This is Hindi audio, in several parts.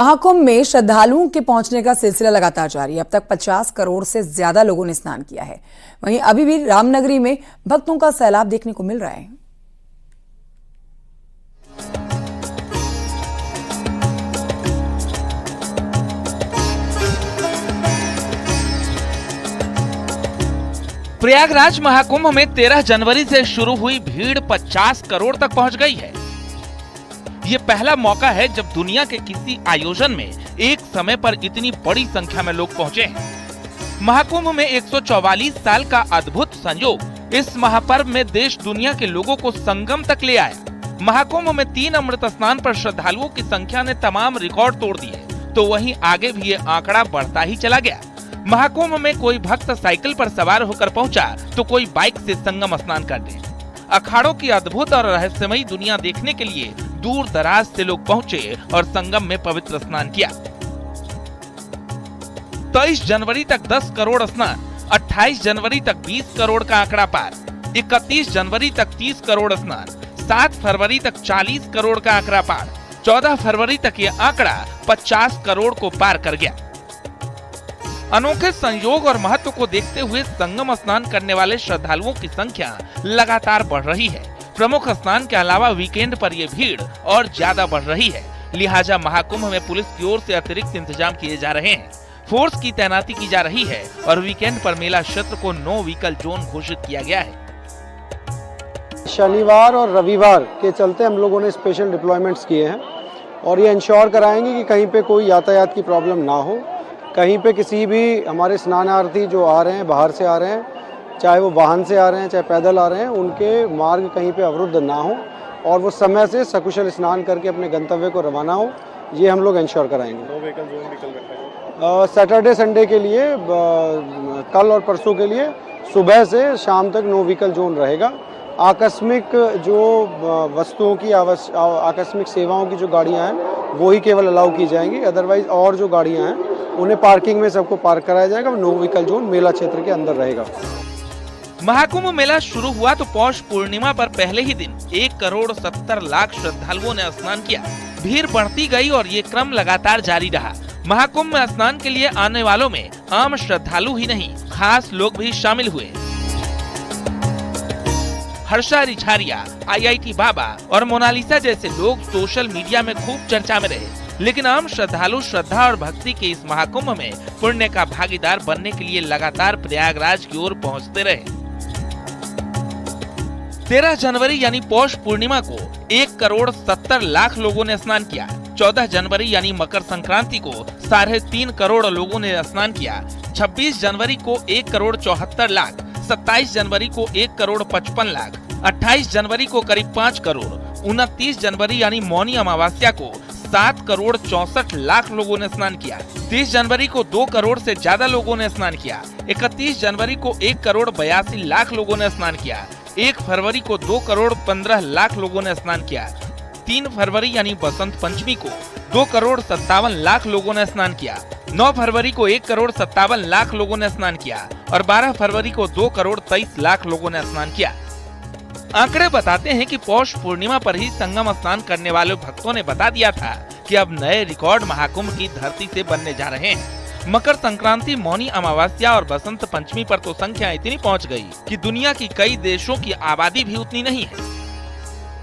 महाकुंभ में श्रद्धालुओं के पहुंचने का सिलसिला लगातार जारी है। अब तक 50 करोड़ से ज्यादा लोगों ने स्नान किया है। वहीं अभी भी रामनगरी में भक्तों का सैलाब देखने को मिल रहा है। प्रयागराज महाकुंभ में 13 जनवरी से शुरू हुई भीड़ 50 करोड़ तक पहुंच गई है। ये पहला मौका है जब दुनिया के किसी आयोजन में एक समय पर इतनी बड़ी संख्या में लोग पहुंचे हैं। महाकुंभ में 144 साल का अद्भुत संयोग इस महापर्व में देश दुनिया के लोगों को संगम तक ले आया। महाकुंभ में 3 अमृत स्नान पर श्रद्धालुओं की संख्या ने तमाम रिकॉर्ड तोड़ दिए, तो वहीं आगे भी ये आंकड़ा बढ़ता ही चला गया। महाकुंभ में कोई भक्त साइकिल पर सवार होकर पहुंचा तो कोई बाइक से संगम स्नान करने। अखाड़ों की अद्भुत और रहस्यमयी दुनिया देखने के लिए दूर दराज से लोग पहुंचे और संगम में पवित्र स्नान किया। 23 जनवरी तक 10 करोड़ स्नान, 28 जनवरी तक 20 करोड़ का आंकड़ा पार, 31 जनवरी तक 30 करोड़ स्नान, 7 फरवरी तक 40 करोड़ का आंकड़ा पार, 14 फरवरी तक ये आंकड़ा 50 करोड़ को पार कर गया। अनोखे संयोग और महत्व को देखते हुए संगम स्नान करने वाले श्रद्धालुओं की संख्या लगातार बढ़ रही है। प्रमुख स्नान के अलावा वीकेंड पर यह भीड़ और ज्यादा बढ़ रही है। लिहाजा महाकुंभ में पुलिस की ओर से अतिरिक्त इंतजाम किए जा रहे हैं। फोर्स की तैनाती की जा रही है और वीकेंड पर मेला क्षेत्र को नो व्हीकल जोन घोषित किया गया है। शनिवार और रविवार के चलते हम लोगों ने स्पेशल डिप्लॉयमेंट्स किए हैं और ये इंश्योर कराएंगे कि कहीं पे कोई यातायात की प्रॉब्लम ना हो। कहीं पे किसी भी हमारे स्नानार्थी जो आ रहे हैं, बाहर से आ रहे हैं, चाहे वो वाहन से आ रहे हैं चाहे पैदल आ रहे हैं, उनके मार्ग कहीं पे अवरुद्ध ना हो और वो समय से सकुशल स्नान करके अपने गंतव्य को रवाना हो, ये हम लोग इंश्योर कराएंगे। नो व्हीकल जोन भी कल रखा है। सैटरडे संडे के लिए कल और परसों के लिए सुबह से शाम तक नो व्हीकल जोन रहेगा। आकस्मिक जो वस्तुओं की आकस्मिक सेवाओं की जो गाड़ियाँ हैं वो ही केवल अलाउ की जाएंगी। अदरवाइज और जो गाड़ियाँ हैं उन्हें पार्किंग में सबको पार्क कराया जाएगा। नो व्हीकल जोन मेला क्षेत्र के अंदर रहेगा। महाकुंभ मेला शुरू हुआ तो पौष पूर्णिमा पर पहले ही दिन 1 करोड़ 70 लाख श्रद्धालुओं ने स्नान किया। भीड़ बढ़ती गई और ये क्रम लगातार जारी रहा। महाकुंभ में स्नान के लिए आने वालों में आम श्रद्धालु ही नहीं, खास लोग भी शामिल हुए। हर्षा रिछारिया, IIT बाबा और मोनालिसा जैसे लोग सोशल मीडिया में खूब चर्चा में रहे, लेकिन आम श्रद्धालु श्रद्धा और भक्ति के इस महाकुंभ में पुण्य का भागीदार बनने के लिए लगातार प्रयागराज की ओर पहुंचते रहे। 13 जनवरी यानी पौष पूर्णिमा को 1 करोड़ 70 लाख लोगों ने स्नान किया। 14 जनवरी यानी मकर संक्रांति को 3.5 करोड़ लोगों ने स्नान किया। 26 जनवरी को 1 करोड़ 74 लाख, 27 जनवरी को 1 करोड़ 55 लाख, 28 जनवरी को करीब 5 करोड़, 29 जनवरी यानी मौनी अमावस्या को 7 करोड़ 64 लाख लोगों ने स्नान किया। 30 जनवरी को 2 करोड़ से ज्यादा लोगों ने स्नान किया। 31 जनवरी को 1 करोड़ 82 लाख लोगों ने स्नान किया। 1 फरवरी को 2 करोड़ 15 लाख लोगों ने स्नान किया। 3 फरवरी यानी बसंत पंचमी को 2 करोड़ 57 लाख लोगों ने स्नान किया। 9 फरवरी को 1 करोड़ 57 लाख लोगों ने स्नान किया और 12 फरवरी को 2 करोड़ 23 लाख लोगों ने स्नान किया। आंकड़े बताते हैं कि पौष पूर्णिमा पर ही संगम स्नान करने वाले भक्तों ने बता दिया था कि अब नए रिकॉर्ड महाकुंभ की धरती से बनने जा रहे हैं। मकर संक्रांति, मौनी अमावस्या और बसंत पंचमी पर तो संख्या इतनी पहुंच गई कि दुनिया की कई देशों की आबादी भी उतनी नहीं है।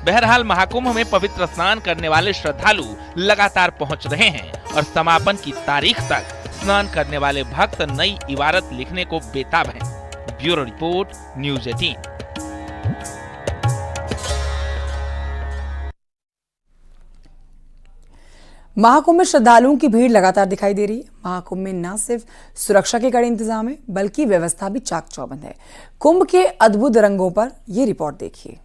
बहरहाल महाकुंभ में पवित्र स्नान करने वाले श्रद्धालु लगातार पहुंच रहे हैं और समापन की तारीख तक स्नान करने वाले भक्त नई इबारत लिखने को बेताब हैं। Bureau report, news 18। महाकुंभ में श्रद्धालुओं की भीड़ लगातार दिखाई दे रही है। महाकुंभ में न सिर्फ सुरक्षा के कड़े इंतजाम है, बल्कि व्यवस्था भी चाक चौबंद है। कुंभ के अद्भुत रंगों पर यह रिपोर्ट देखिए।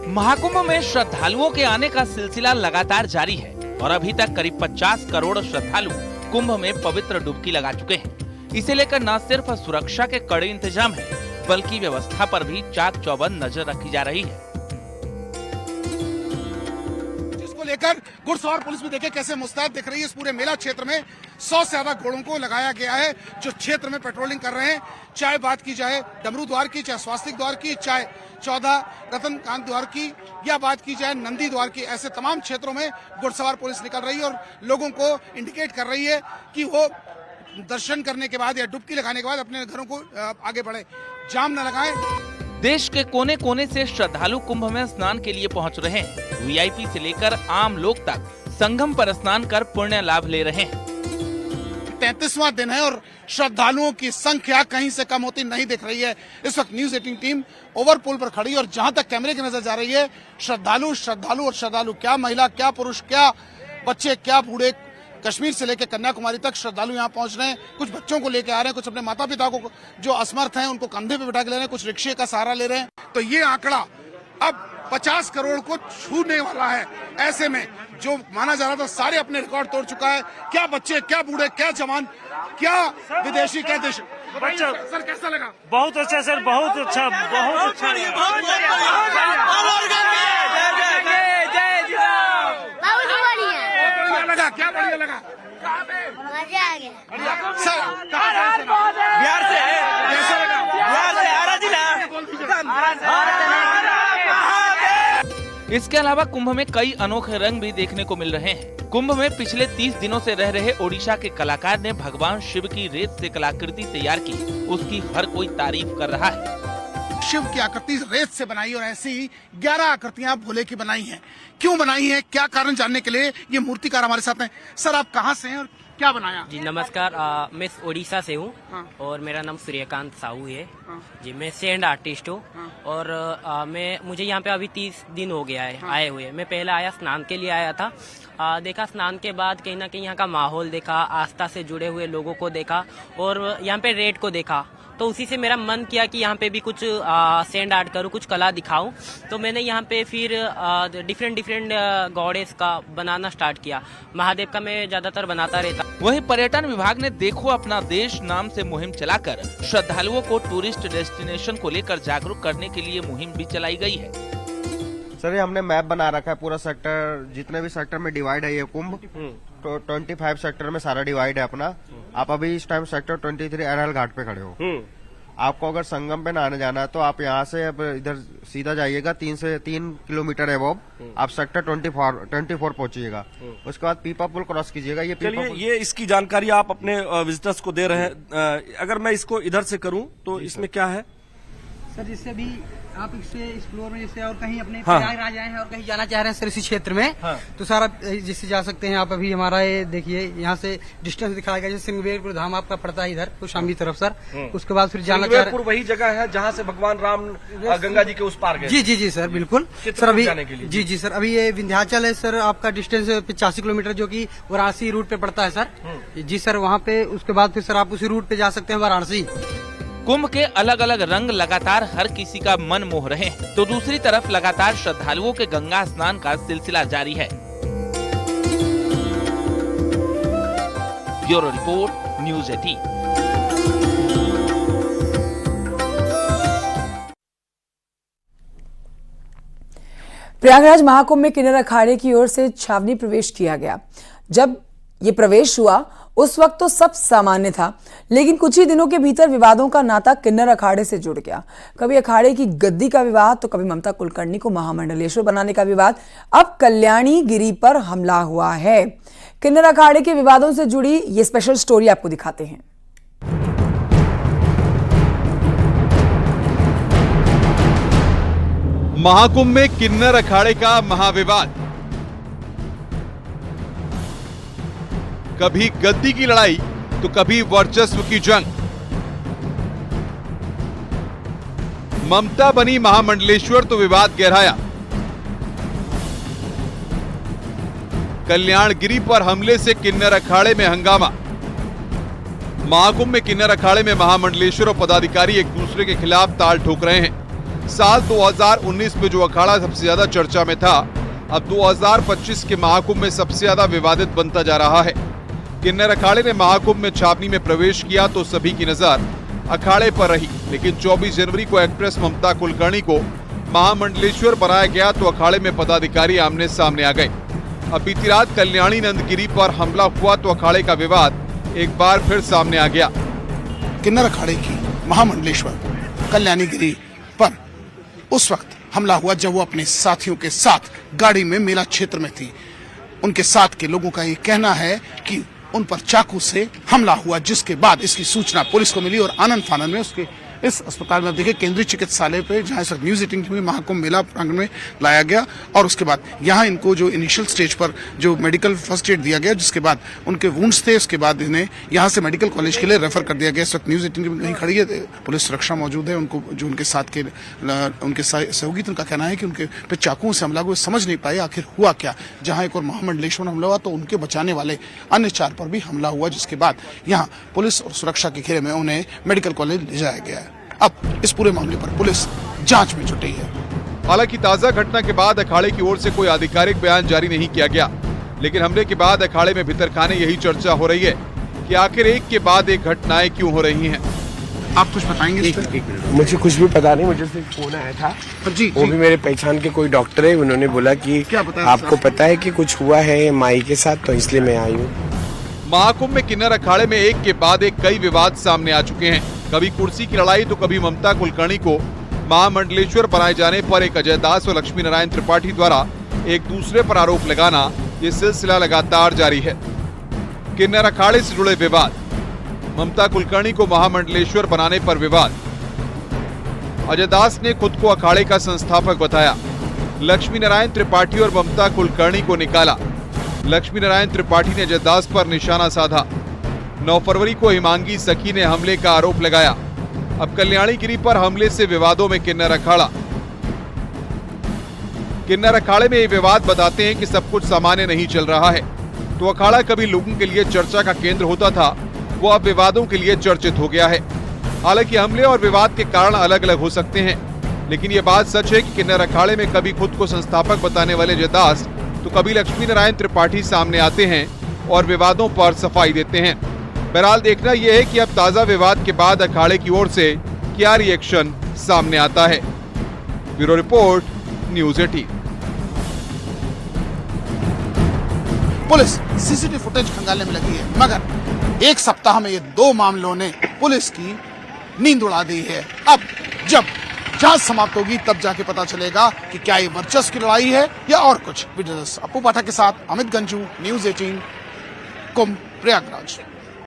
महाकुंभ में श्रद्धालुओं के आने का सिलसिला लगातार जारी है और अभी तक करीब 50 करोड़ श्रद्धालु कुंभ में पवित्र डुबकी लगा चुके हैं। इसे लेकर न सिर्फ सुरक्षा के कड़े इंतजाम है, बल्कि व्यवस्था पर भी चाक चौबंद नजर रखी जा रही है। लेकर घुड़सवार पुलिस भी देखे कैसे मुस्तैद दिख रही है। इस पूरे मेला क्षेत्र में 100 से ज्यादा घोड़ों को लगाया गया है जो क्षेत्र में पेट्रोलिंग कर रहे हैं। चाहे बात की जाए डमरू द्वार की, चाहे स्वास्तिक द्वार की, चाहे 14 रतनकांत द्वार की, या बात की जाए नंदी द्वार की, ऐसे तमाम क्षेत्रों में घुड़सवार पुलिस निकल रही है और लोगों को इंडिकेट कर रही है कि वो दर्शन करने के बाद या डुबकी लगाने के बाद अपने घरों को आगे बढ़े, जाम न लगाएं। देश के कोने कोने से श्रद्धालु कुंभ में स्नान के लिए पहुंच रहे हैं। वीआईपी से लेकर आम लोग तक संगम पर स्नान कर पुण्य लाभ ले रहे हैं। 33वां दिन है और श्रद्धालुओं की संख्या कहीं से कम होती नहीं दिख रही है। इस वक्त न्यूज 18 टीम ओवरपुल पर खड़ी है और जहां तक कैमरे की नजर जा रही है, श्रद्धालु और श्रद्धालु, क्या महिला, क्या पुरुष, क्या बच्चे, क्या बूढ़े, कश्मीर से लेकर कन्याकुमारी तक श्रद्धालु यहाँ पहुंच रहे हैं। कुछ बच्चों को लेकर आ रहे हैं, कुछ अपने माता पिता को जो असमर्थ हैं उनको कंधे पे बिठा के ले रहे हैं, कुछ रिक्शे का सहारा ले रहे हैं। तो ये आंकड़ा अब 50 करोड़ को छूने वाला है। ऐसे में जो माना जा रहा था सारे अपने रिकॉर्ड तोड़ चुका है। क्या बच्चे, क्या बूढ़े, क्या जवान, क्या विदेशी, क्या देश। सर कैसा लगा? बहुत अच्छा सर, बहुत अच्छा, बहुत अच्छा। लगा क्या बढ़िया लगा? मजा आ गया। सर बिहार से कैसा लगा? बिहार से आरा जिला। इसके अलावा कुंभ में कई अनोखे रंग भी देखने को मिल रहे हैं। कुंभ में पिछले 30 दिनों से रह रहे ओडिशा के कलाकार ने भगवान शिव की रेत से कलाकृति तैयार की, उसकी हर कोई तारीफ कर रहा है। शिव की आकृति रेत से बनाई और ऐसी ही 11 आकृतियां भोले की बनाई हैं। क्यों बनाई हैं, क्या कारण जानने के लिए ये मूर्तिकार हमारे साथ हैं। सर आप कहाँ से हैं और क्या बनाया? जी नमस्कार, मैं ओडिशा से हूँ। हाँ। और मेरा नाम सूर्यकांत साहू है। हाँ। जी मैं सैंड आर्टिस्ट हूँ। हाँ। और मुझे यहाँ पे अभी 30 दिन हो गया है। हाँ। आए हुए। मैं पहले आया स्नान के लिए आया था। देखा स्नान के बाद कहीं ना कहीं यहाँ का माहौल देखा, आस्था से जुड़े हुए लोगों को देखा और यहाँ पे रेट को देखा, तो उसी से मेरा मन किया कि यहाँ पे भी कुछ सैंड आर्ट करूँ, कुछ कला दिखाऊं। तो मैंने यहाँ पे फिर डिफरेंट गॉडेस का बनाना स्टार्ट किया। महादेव का मैं ज्यादातर बनाता रहता। वहीं पर्यटन विभाग ने देखो अपना देश नाम से मुहिम चलाकर श्रद्धालुओं को टूरिस्ट डेस्टिनेशन को लेकर जागरूक करने के लिए मुहिम भी चलाई गई है। सर ये हमने मैप बना रखा है, पूरा सेक्टर, जितने भी सेक्टर में डिवाइड है ये कुंभ, तो 25 सेक्टर में सारा डिवाइड है अपना। आप अभी इस टाइम सेक्टर 23 अरहल घाट पे खड़े हो। आपको अगर संगम पे नहाने जाना है तो आप यहाँ से अब इधर सीधा जाइएगा 3 किलोमीटर एबव, आप सेक्टर 24 पहुंचिएगा। उसके बाद पीपा पुल क्रॉस कीजिएगा। ये चलिए, ये इसकी जानकारी आप अपने विजिटर्स को दे रहे हैं। अगर मैं इसको इधर से करूं तो इसमें क्या है? सर जिससे भी आप इससे एक्सप्लोर में जैसे और कहीं अपने हाँ। प्रयागराज आए हैं और कहीं जाना चाह रहे हैं सर इसी क्षेत्र में, हाँ। तो सारा जिससे जा सकते हैं आप। अभी हमारा ये देखिए यहाँ से डिस्टेंस दिखाया गया, जैसे सिंगवेरपुर धाम आपका पड़ता है इधर कौशाम्बी की तरफ सर। उसके बाद फिर जाना चाह रहे हैं, वही जगह है जहाँ से भगवान राम गंगा जी के उस पार गए। जी सर बिल्कुल सर। अभी जाने के लिए जी सर, अभी ये विंध्याचल है सर, आपका डिस्टेंस 85 किलोमीटर जो कि वाराणसी रूट पे पड़ता है सर। जी सर, वहाँ पे उसके बाद फिर सर आप उसी रूट पे जा सकते हैं वाराणसी। कुंभ के अलग अलग रंग लगातार हर किसी का मन मोह रहे हैं, तो दूसरी तरफ लगातार श्रद्धालुओं के गंगा स्नान का सिलसिला जारी है। Bureau report, news 18। Prayagraj Mahakumbh में किन्नर अखाड़े की ओर से छावनी प्रवेश किया गया। जब ये प्रवेश हुआ उस वक्त तो सब सामान्य था, लेकिन कुछ ही दिनों के भीतर विवादों का नाता किन्नर अखाड़े से जुड़ गया। कभी अखाड़े की गद्दी का विवाद, तो कभी ममता कुलकर्णी को महामंडलेश्वर बनाने का विवाद। अब कल्याणी गिरी पर हमला हुआ है। किन्नर अखाड़े के विवादों से जुड़ी ये स्पेशल स्टोरी आपको दिखाते हैं। महाकुंभ में किन्नर अखाड़े का महाविवाद। कभी गद्दी की लड़ाई तो कभी वर्चस्व की जंग। ममता बनी महामंडलेश्वर तो विवाद गहराया। कल्याणगिरी पर हमले से किन्नर अखाड़े में हंगामा। महाकुंभ में किन्नर अखाड़े में महामंडलेश्वर और पदाधिकारी एक दूसरे के खिलाफ ताल ठोक रहे हैं। साल 2019 में जो अखाड़ा सबसे ज्यादा चर्चा में था, अब 2025 के महाकुंभ में सबसे ज्यादा विवादित बनता जा रहा है। किन्नर अखाड़े ने महाकुंभ में छावनी में प्रवेश किया तो सभी की नजर अखाड़े पर रही, लेकिन 24 जनवरी को एक्ट्रेस ममता कुलकर्णी को महामंडलेश्वर बनाया गया तो अखाड़े में पदाधिकारी आमने सामने आ गए। अब बीती रात कल्याणी नंदगिरी पर हमला हुआ तो अखाड़े का विवाद एक बार फिर सामने आ गया। किन्नर अखाड़े की महामंडलेश्वर कल्याणी गिरी पर उस वक्त हमला हुआ जब वो अपने साथियों के साथ गाड़ी में मेला क्षेत्र में थी। उनके साथ के लोगों का ये कहना है कि उन पर चाकू से हमला हुआ, जिसके बाद इसकी सूचना पुलिस को मिली और आनंद फानन में उसके इस अस्पताल में देखिए केंद्रीय चिकित्सालय पे जहां इस न्यूज 18 टीम महाकुंभ मेला प्रांगण में लाया गया और उसके बाद यहां इनको जो इनिशियल स्टेज पर जो मेडिकल फर्स्ट एड दिया गया, जिसके बाद उनके वुंड्स थे, उसके बाद इन्हें यहां से मेडिकल कॉलेज के लिए रेफर कर दिया गया। इस वक्त न्यूज 18 टीम कहीं खड़ी है, पुलिस सुरक्षा मौजूद है। उनको जो उनके साथ के उनके सहयोगी थे, उनका कहना है कि उनके पे चाकुओं से हमला हुआ, समझ नहीं पाए आखिर हुआ क्या। जहां एक और महामंडलेश्वर हमला हुआ तो उनके बचाने वाले अन्य 4 पर भी हमला हुआ, जिसके बाद यहाँ पुलिस और सुरक्षा के घेरे में उन्हें मेडिकल कॉलेज ले जाया गया है। अब इस पूरे मामले पर पुलिस जांच में जुटी है। हालांकि ताजा घटना के बाद अखाड़े की ओर से कोई आधिकारिक बयान जारी नहीं किया गया, लेकिन हमले के बाद अखाड़े में भीतरखाने यही चर्चा हो रही है कि आखिर एक के बाद एक घटनाएं क्यों हो रही हैं। आप कुछ बताएंगे? मुझे कुछ भी पता नहीं, मुझे सिर्फ फोन आया था। जी, वो भी मेरे पहचान के कोई डॉक्टर है, उन्होंने बोला कि क्या बताया आपको पता है कि कुछ हुआ है माई के साथ, तो इसलिए मैं आई हूँ। महाकुंभ में किन्नर अखाड़े में एक के बाद एक कई विवाद सामने आ चुके हैं। कभी कुर्सी की लड़ाई तो कभी ममता कुलकर्णी को महामंडलेश्वर बनाए जाने पर एक अजय दास और लक्ष्मी नारायण त्रिपाठी द्वारा एक दूसरे पर आरोप लगाना, ये सिलसिला लगातार जारी है। किन्नर अखाड़े से जुड़े विवाद, ममता कुलकर्णी को महामंडलेश्वर बनाने पर विवाद। अजय दास ने खुद को अखाड़े का संस्थापक बताया, लक्ष्मी नारायण त्रिपाठी और ममता कुलकर्णी को निकाला। लक्ष्मी नारायण त्रिपाठी ने अजय दास पर निशाना साधा। 9 फरवरी को हिमांगी सखी ने हमले का आरोप लगाया। अब कल्याणी गिरी पर हमले से विवादों में किन्नर अखाड़ा। किन्नर अखाड़े में ये विवाद बताते हैं कि सब कुछ सामान्य नहीं चल रहा है। तो अखाड़ा कभी लोगों के लिए चर्चा का केंद्र होता था, वो अब विवादों के लिए चर्चित हो गया है। हालांकि हमले और विवाद के कारण अलग अलग हो सकते हैं, लेकिन ये बात सच है कि किन्नर अखाड़े में कभी खुद को संस्थापक बताने वाले अजय दास तो कभी लक्ष्मी नारायण त्रिपाठी सामने आते हैं और विवादों पर सफाई देते हैं। बहरहाल देखना यह है कि अब ताजा विवाद के बाद अखाड़े की ओर से क्या रिएक्शन सामने आता है। Bureau report, news 18। Police CCTV footage खंगालने में लगी है, मगर एक सप्ताह में ये 2 मामलों ने पुलिस की नींद उड़ा दी है। अब जब जांच समाप्त होगी तब जाके पता चलेगा कि क्या ये वर्चस्व की लड़ाई है या और कुछ। वीडियो अपू पाठक के साथ अमित गंजू, न्यूज 18, कुंभ, प्रयागराज।